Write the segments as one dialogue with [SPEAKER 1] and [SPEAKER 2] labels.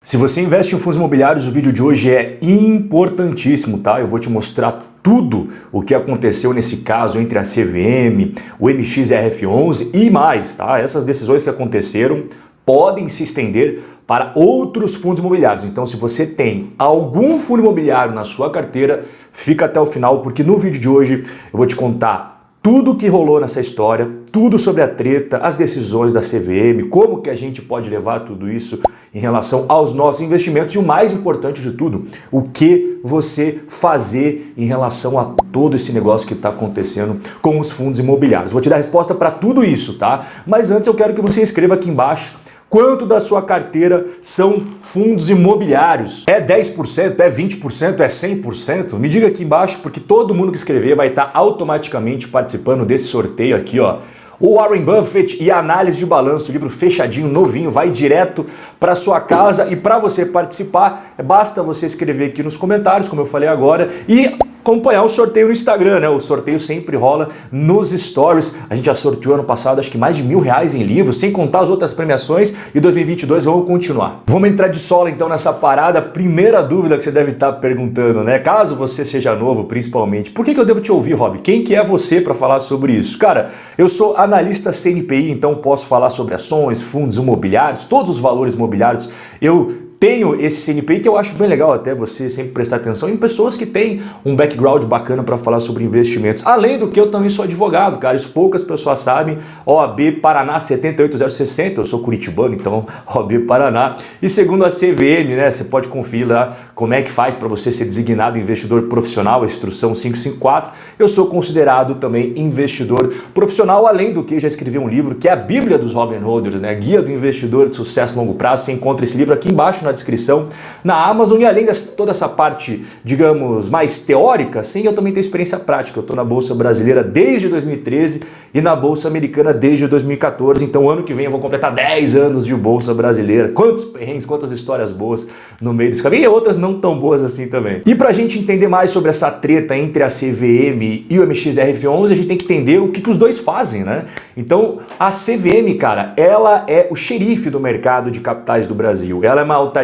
[SPEAKER 1] Se você investe em fundos imobiliários, o vídeo de hoje é importantíssimo, tá? Eu vou te mostrar tudo o que aconteceu nesse caso entre a CVM, o MXRF11 e mais, tá? Essas decisões que aconteceram podem se estender para outros fundos imobiliários. Então, se você tem algum fundo imobiliário na sua carteira, fica até o final, porque no vídeo de hoje eu vou te contar tudo o que rolou nessa história, tudo sobre a treta, as decisões da CVM, como que a gente pode levar tudo isso em relação aos nossos investimentos e o mais importante de tudo, o que você fazer em relação a todo esse negócio que está acontecendo com os fundos imobiliários. Vou te dar resposta para tudo isso, tá? Mas antes eu quero que você escreva aqui embaixo quanto da sua carteira são fundos imobiliários. É 10%, é 20%, é 100%? Me diga aqui embaixo, porque todo mundo que escrever vai estar automaticamente participando desse sorteio aqui, ó. O Warren Buffett e a análise de balanço, livro fechadinho, novinho, vai direto para sua casa. E para você participar, basta você escrever aqui nos comentários, como eu falei agora, e acompanhar o sorteio no Instagram, né? O sorteio sempre rola nos stories. A gente já sorteou ano passado acho que mais de R$1.000 em livros, sem contar as outras premiações, e 2022 vamos continuar. Vamos entrar de sola então nessa parada. Primeira dúvida que você deve estar perguntando, né? Caso você seja novo, principalmente, por que eu devo te ouvir, Rob? Quem que é você para falar sobre isso? Cara, eu sou analista CNPI, então posso falar sobre ações, fundos imobiliários, todos os valores imobiliários. Eu tenho esse CNPI que eu acho bem legal até você sempre prestar atenção em pessoas que têm um background bacana para falar sobre investimentos. Além do que eu também sou advogado, cara, isso poucas pessoas sabem. OAB Paraná 78060, eu sou curitibano, então OAB Paraná. E segundo a CVM, né, você pode conferir lá como é que faz para você ser designado investidor profissional, a instrução 554. Eu sou considerado também investidor profissional, além do que já escrevi um livro que é a Bíblia dos Robin Hooders, né, Guia do Investidor de Sucesso a Longo Prazo. Você encontra esse livro aqui embaixo na descrição, na Amazon. E além de toda essa parte, digamos, mais teórica, sim, eu também tenho experiência prática. Eu estou na Bolsa Brasileira desde 2013 e na Bolsa Americana desde 2014. Então, ano que vem eu vou completar 10 anos de Bolsa Brasileira. Quantos perrengues, quantas histórias boas no meio desse caminho e outras não tão boas assim também. E pra gente entender mais sobre essa treta entre a CVM e o MXRF11, a gente tem que entender o que os dois fazem, né? Então, a CVM, cara, ela é o xerife do mercado de capitais do Brasil. Ela é uma autarquia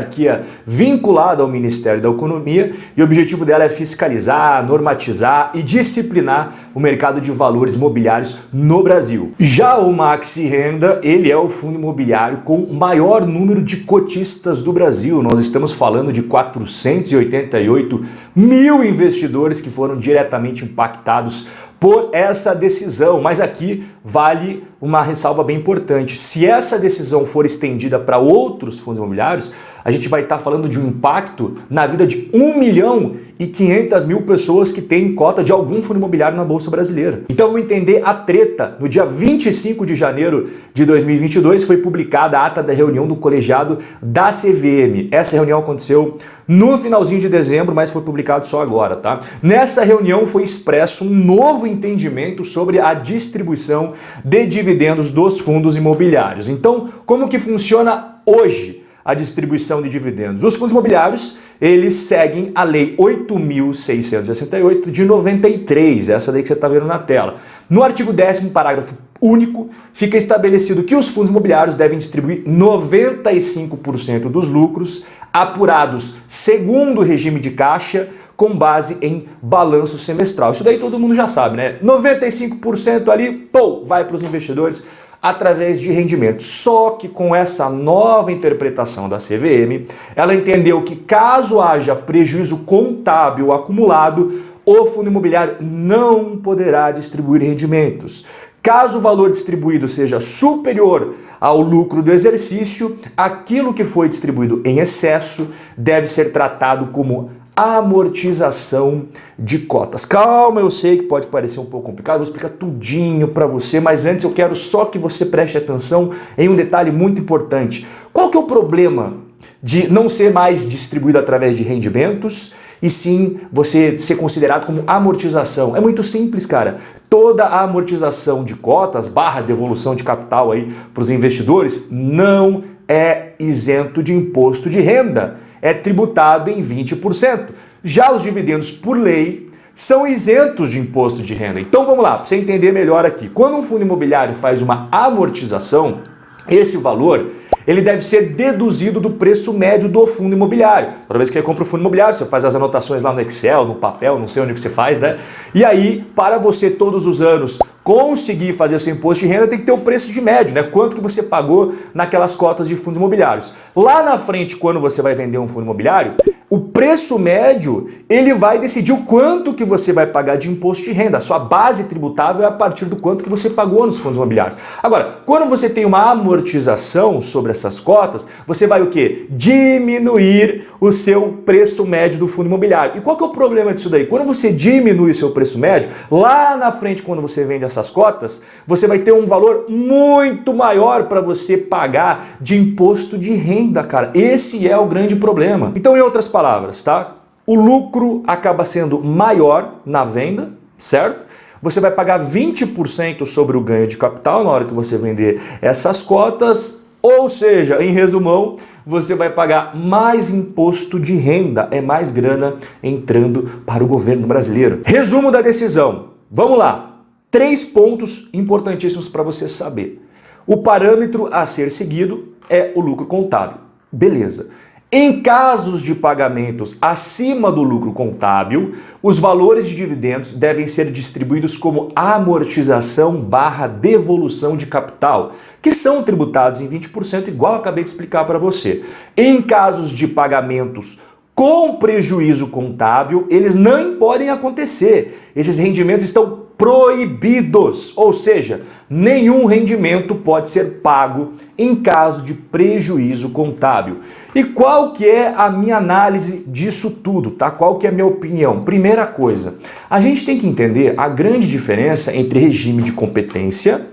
[SPEAKER 1] vinculada ao Ministério da Economia e o objetivo dela é fiscalizar, normatizar e disciplinar o mercado de valores imobiliários no Brasil. Já o Maxi Renda, ele é o fundo imobiliário com o maior número de cotistas do Brasil. Nós estamos falando de 488 mil investidores que foram diretamente impactados por essa decisão. Mas aqui vale uma ressalva bem importante. Se essa decisão for estendida para outros fundos imobiliários, a gente vai estar falando de um impacto na vida de 1.500.000 pessoas que têm cota de algum fundo imobiliário na Bolsa Brasileira. Então vamos entender a treta. No dia 25 de janeiro de 2022 foi publicada a ata da reunião do colegiado da CVM. Essa reunião aconteceu no finalzinho de dezembro, mas foi publicado só agora, tá? Nessa reunião foi expresso um novo entendimento sobre a distribuição de dividendos dos fundos imobiliários. Então, como que funciona hoje a distribuição de dividendos? Os fundos imobiliários, eles seguem a Lei 8.668 de 93, essa daí que você está vendo na tela. No artigo 10º, parágrafo único, fica estabelecido que os fundos imobiliários devem distribuir 95% dos lucros apurados segundo o regime de caixa com base em balanço semestral. Isso daí todo mundo já sabe, né? 95% ali, pô, vai para os investidores através de rendimento. Só que com essa nova interpretação da CVM, ela entendeu que caso haja prejuízo contábil acumulado, o fundo imobiliário não poderá distribuir rendimentos. Caso o valor distribuído seja superior ao lucro do exercício, aquilo que foi distribuído em excesso deve ser tratado como amortização de cotas. Calma, eu sei que pode parecer um pouco complicado, vou explicar tudinho para você, mas antes eu quero só que você preste atenção em um detalhe muito importante. Qual que é o problema de não ser mais distribuído através de rendimentos e sim você ser considerado como amortização? É muito simples, cara. Toda a amortização de cotas / devolução de capital aí para os investidores não é isento de imposto de renda. É tributado em 20%. Já os dividendos, por lei, são isentos de imposto de renda. Então vamos lá, para você entender melhor aqui. Quando um fundo imobiliário faz uma amortização, esse valor ele deve ser deduzido do preço médio do fundo imobiliário. Toda vez que você compra o fundo imobiliário, você faz as anotações lá no Excel, no papel, não sei onde que você faz, né? E aí, para você todos os anos conseguir fazer seu imposto de renda, tem que ter o preço de médio, né? Quanto que você pagou naquelas cotas de fundos imobiliários. Lá na frente, quando você vai vender um fundo imobiliário, o preço médio, ele vai decidir o quanto que você vai pagar de imposto de renda. A sua base tributável é a partir do quanto que você pagou nos fundos imobiliários. Agora, quando você tem uma amortização sobre essas cotas, você vai o quê? Diminuir o seu preço médio do fundo imobiliário. E qual que é o problema disso daí? Quando você diminui o seu preço médio, lá na frente, quando você vende essas cotas, você vai ter um valor muito maior para você pagar de imposto de renda, cara. Esse é o grande problema. Então, em outras palavras, tá? O lucro acaba sendo maior na venda, certo? Você vai pagar 20% sobre o ganho de capital na hora que você vender essas cotas, ou seja, em resumão, você vai pagar mais imposto de renda, é mais grana entrando para o governo brasileiro. Resumo da decisão. Vamos lá. 3 pontos importantíssimos para você saber. O parâmetro a ser seguido é o lucro contábil. Beleza. Em casos de pagamentos acima do lucro contábil, os valores de dividendos devem ser distribuídos como amortização/devolução de capital, que são tributados em 20%, igual eu acabei de explicar para você. Em casos de pagamentos com prejuízo contábil, eles não podem acontecer. Esses rendimentos estão proibidos, ou seja, nenhum rendimento pode ser pago em caso de prejuízo contábil. E qual que é a minha análise disso tudo, tá? Qual que é a minha opinião? Primeira coisa, a gente tem que entender a grande diferença entre regime de competência,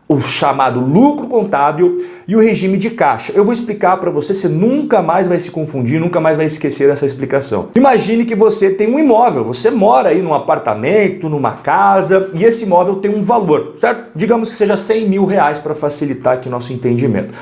[SPEAKER 1] o chamado lucro contábil e o regime de caixa. Eu vou explicar para você, você nunca mais vai se confundir, nunca mais vai esquecer dessa explicação. Imagine que você tem um imóvel, você mora aí num apartamento, numa casa, e esse imóvel tem um valor, certo? Digamos que seja 100 mil reais para facilitar aqui nosso entendimento.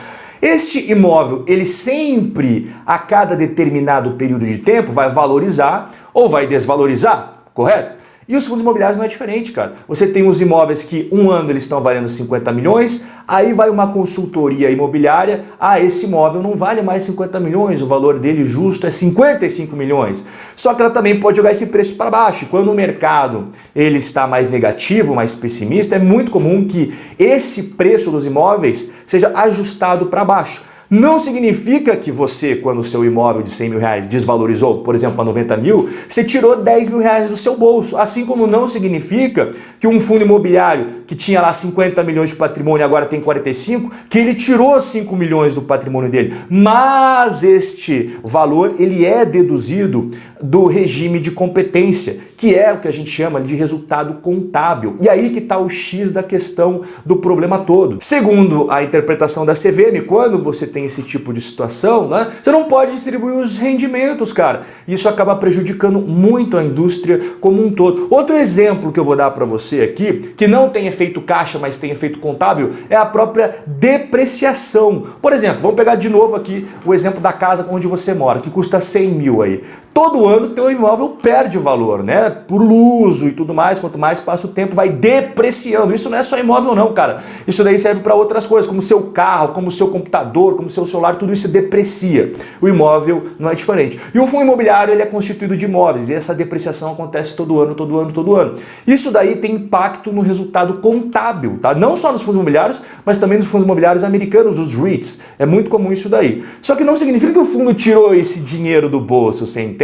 [SPEAKER 1] Este imóvel, ele sempre, a cada determinado período de tempo, vai valorizar ou vai desvalorizar, correto? E os fundos imobiliários não é diferente, cara. Você tem os imóveis que um ano eles estão valendo 50 milhões, aí vai uma consultoria imobiliária, esse imóvel não vale mais 50 milhões, o valor dele justo é 55 milhões. Só que ela também pode jogar esse preço para baixo. Quando o mercado ele está mais negativo, mais pessimista, é muito comum que esse preço dos imóveis seja ajustado para baixo. Não significa que você, quando o seu imóvel de 100 mil reais desvalorizou, por exemplo, para 90 mil, você tirou 10 mil reais do seu bolso. Assim como não significa que um fundo imobiliário que tinha lá 50 milhões de patrimônio e agora tem 45, que ele tirou 5 milhões do patrimônio dele. Mas este valor, ele é deduzido do regime de competência, que é o que a gente chama de resultado contábil. E aí que está o X da questão do problema todo. Segundo a interpretação da CVM, quando você tem esse tipo de situação, né, você não pode distribuir os rendimentos, cara. Isso acaba prejudicando muito a indústria como um todo. Outro exemplo que eu vou dar para você aqui, que não tem efeito caixa, mas tem efeito contábil, é a própria depreciação. Por exemplo, vamos pegar de novo aqui o exemplo da casa onde você mora, que custa 100 mil aí. Todo ano teu imóvel perde valor, né? Por uso e tudo mais, quanto mais passa o tempo, vai depreciando. Isso não é só imóvel não, cara. Isso daí serve para outras coisas, como o seu carro, como o seu computador, como o seu celular, tudo isso deprecia. O imóvel não é diferente. E o fundo imobiliário, ele é constituído de imóveis, e essa depreciação acontece todo ano, todo ano, todo ano. Isso daí tem impacto no resultado contábil, tá? Não só nos fundos imobiliários, mas também nos fundos imobiliários americanos, os REITs. É muito comum isso daí. Só que não significa que o fundo tirou esse dinheiro do bolso, você entende?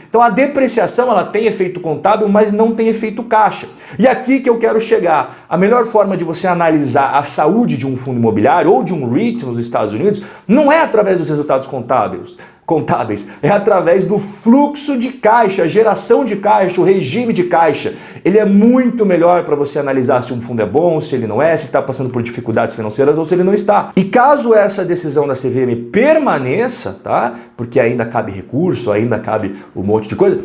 [SPEAKER 1] Então a depreciação, ela tem efeito contábil, mas não tem efeito caixa. E aqui que eu quero chegar. A melhor forma de você analisar a saúde de um fundo imobiliário ou de um REIT nos Estados Unidos não é através dos resultados contábeis, é através do fluxo de caixa, a geração de caixa, o regime de caixa. Ele é muito melhor para você analisar se um fundo é bom, se ele não é, se está passando por dificuldades financeiras ou se ele não está. E caso essa decisão da CVM permaneça, tá? Porque ainda cabe recurso, ainda cabe um monte de coisa,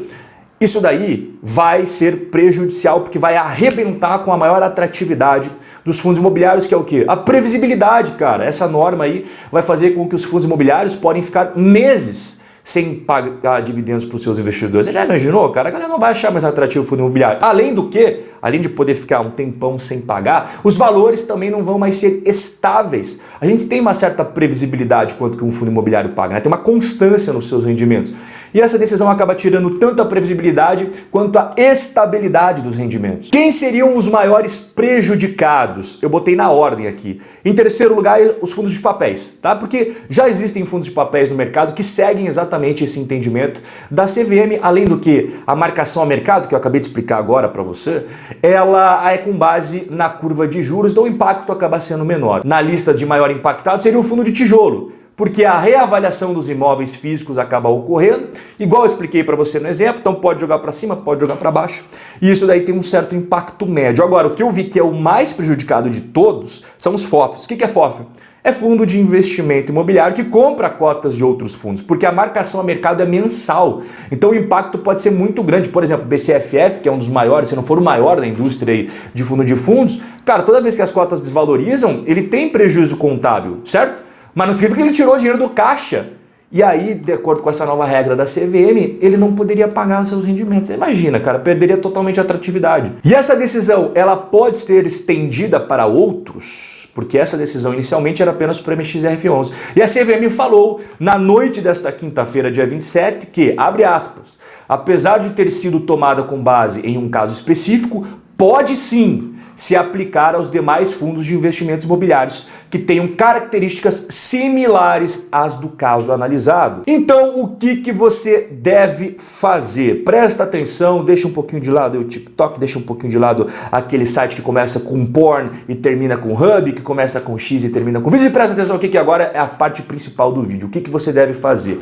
[SPEAKER 1] isso daí vai ser prejudicial porque vai arrebentar com a maior atratividade dos fundos imobiliários, que é o quê? A previsibilidade, cara. Essa norma aí vai fazer com que os fundos imobiliários podem ficar meses sem pagar dividendos para os seus investidores. Você já imaginou, cara? A galera não vai achar mais atrativo o fundo imobiliário. Além do que, além de poder ficar um tempão sem pagar, os valores também não vão mais ser estáveis. A gente tem uma certa previsibilidade quanto que um fundo imobiliário paga, né? Tem uma constância nos seus rendimentos. E essa decisão acaba tirando tanto a previsibilidade quanto a estabilidade dos rendimentos. Quem seriam os maiores prejudicados? Eu botei na ordem aqui. Em terceiro lugar, os fundos de papéis, tá? Porque já existem fundos de papéis no mercado que seguem exatamente esse entendimento da CVM, além do que a marcação a mercado, que eu acabei de explicar agora para você, ela é com base na curva de juros, então o impacto acaba sendo menor. Na lista de maior impactado seria o fundo de tijolo, porque a reavaliação dos imóveis físicos acaba ocorrendo, igual eu expliquei para você no exemplo, então pode jogar para cima, pode jogar para baixo, e isso daí tem um certo impacto médio. Agora, o que eu vi que é o mais prejudicado de todos são os FOFs. O que é FOF? É fundo de investimento imobiliário que compra cotas de outros fundos, porque a marcação a mercado é mensal. Então o impacto pode ser muito grande. Por exemplo, o BCFF, que é um dos maiores, se não for o maior da indústria aí de fundo de fundos, cara, toda vez que as cotas desvalorizam, ele tem prejuízo contábil, certo? Mas não significa que ele tirou dinheiro do caixa. E aí, de acordo com essa nova regra da CVM, ele não poderia pagar os seus rendimentos. Você imagina, cara, perderia totalmente a atratividade. E essa decisão, ela pode ser estendida para outros, porque essa decisão inicialmente era apenas para o MXRF11. E a CVM falou na noite desta quinta-feira, dia 27, que, abre aspas, apesar de ter sido tomada com base em um caso específico, pode sim se aplicar aos demais fundos de investimentos imobiliários que tenham características similares às do caso analisado. Então, o que você deve fazer? Presta atenção, deixa um pouquinho de lado o TikTok, deixa um pouquinho de lado aquele site que começa com porn e termina com hub, que começa com X e termina com vídeo, e presta atenção aqui que agora é a parte principal do vídeo. O que você deve fazer?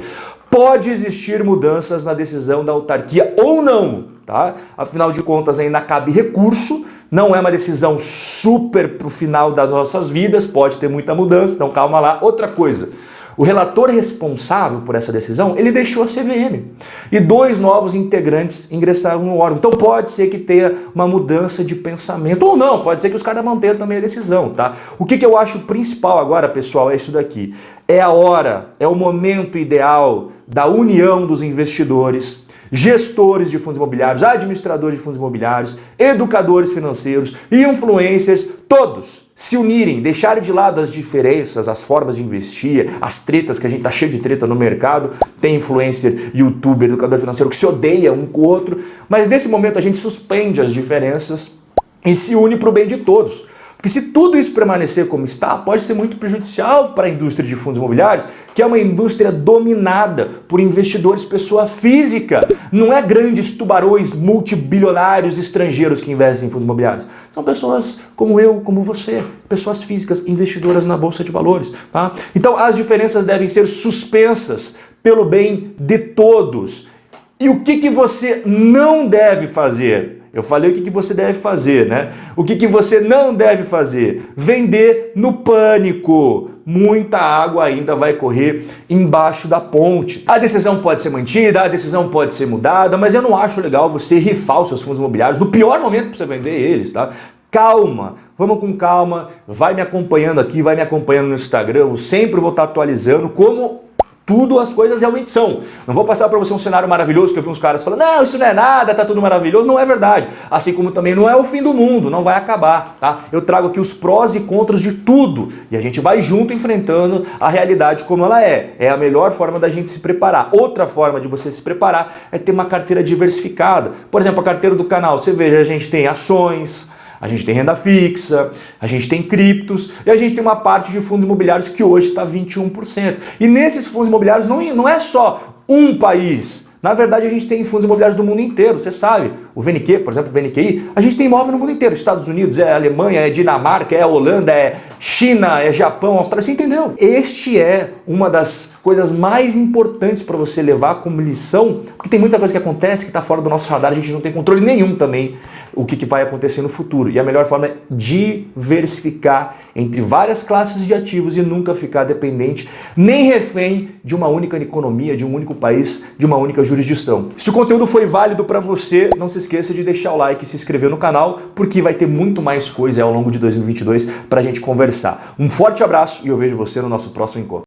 [SPEAKER 1] Pode existir mudanças na decisão da autarquia ou não, tá? Afinal de contas, ainda cabe recurso, não é uma decisão super pro final das nossas vidas, pode ter muita mudança, então calma lá. Outra coisa, o relator responsável por essa decisão, ele deixou a CVM e 2 novos integrantes ingressaram no órgão. Então pode ser que tenha uma mudança de pensamento ou não, pode ser que os caras mantenham também a decisão, tá? O que eu acho principal agora, pessoal, é isso daqui. É a hora, é o momento ideal da união dos investidores, gestores de fundos imobiliários, administradores de fundos imobiliários, educadores financeiros, influencers, todos se unirem, deixarem de lado as diferenças, as formas de investir, as tretas, que a gente tá cheio de treta no mercado, tem influencer, youtuber, educador financeiro que se odeia um com o outro, mas nesse momento a gente suspende as diferenças e se une para o bem de todos. Porque se tudo isso permanecer como está, pode ser muito prejudicial para a indústria de fundos imobiliários, que é uma indústria dominada por investidores pessoa física. Não é grandes tubarões multibilionários estrangeiros que investem em fundos imobiliários. São pessoas como eu, como você, pessoas físicas investidoras na Bolsa de Valores. Tá? Então as diferenças devem ser suspensas pelo bem de todos. E o que você não deve fazer? Eu falei o que você deve fazer, né? O que você não deve fazer? Vender no pânico. Muita água ainda vai correr embaixo da ponte. A decisão pode ser mantida, a decisão pode ser mudada, mas eu não acho legal você rifar os seus fundos imobiliários no pior momento para você vender eles, tá? Calma, vamos com calma, vai me acompanhando aqui, vai me acompanhando no Instagram, eu sempre vou estar atualizando como tudo as coisas realmente são. Não vou passar para você um cenário maravilhoso que eu vi uns caras falando, não, isso não é nada, tá tudo maravilhoso. Não é verdade. Assim como também não é o fim do mundo, não vai acabar, tá? Eu trago aqui os prós e contras de tudo e a gente vai junto enfrentando a realidade como ela é. É a melhor forma da gente se preparar. Outra forma de você se preparar é ter uma carteira diversificada. Por exemplo, a carteira do canal, você veja, a gente tem ações, a gente tem renda fixa, a gente tem criptos e a gente tem uma parte de fundos imobiliários que hoje está 21%. E nesses fundos imobiliários não é só um país. Na verdade, a gente tem fundos imobiliários do mundo inteiro, você sabe. O VNQ, por exemplo, o VNQI, a gente tem imóvel no mundo inteiro. Estados Unidos, é Alemanha, é Dinamarca, é Holanda, é China, é Japão, Austrália, você entendeu? Este é uma das coisas mais importantes para você levar como lição, porque tem muita coisa que acontece que está fora do nosso radar, a gente não tem controle nenhum também o que vai acontecer no futuro. E a melhor forma é diversificar entre várias classes de ativos e nunca ficar dependente, nem refém de uma única economia, de um único país, de uma única jurisdição. Se o conteúdo foi válido para você, não se esqueça de deixar o like e se inscrever no canal, porque vai ter muito mais coisa ao longo de 2022 para a gente conversar. Um forte abraço e eu vejo você no nosso próximo encontro.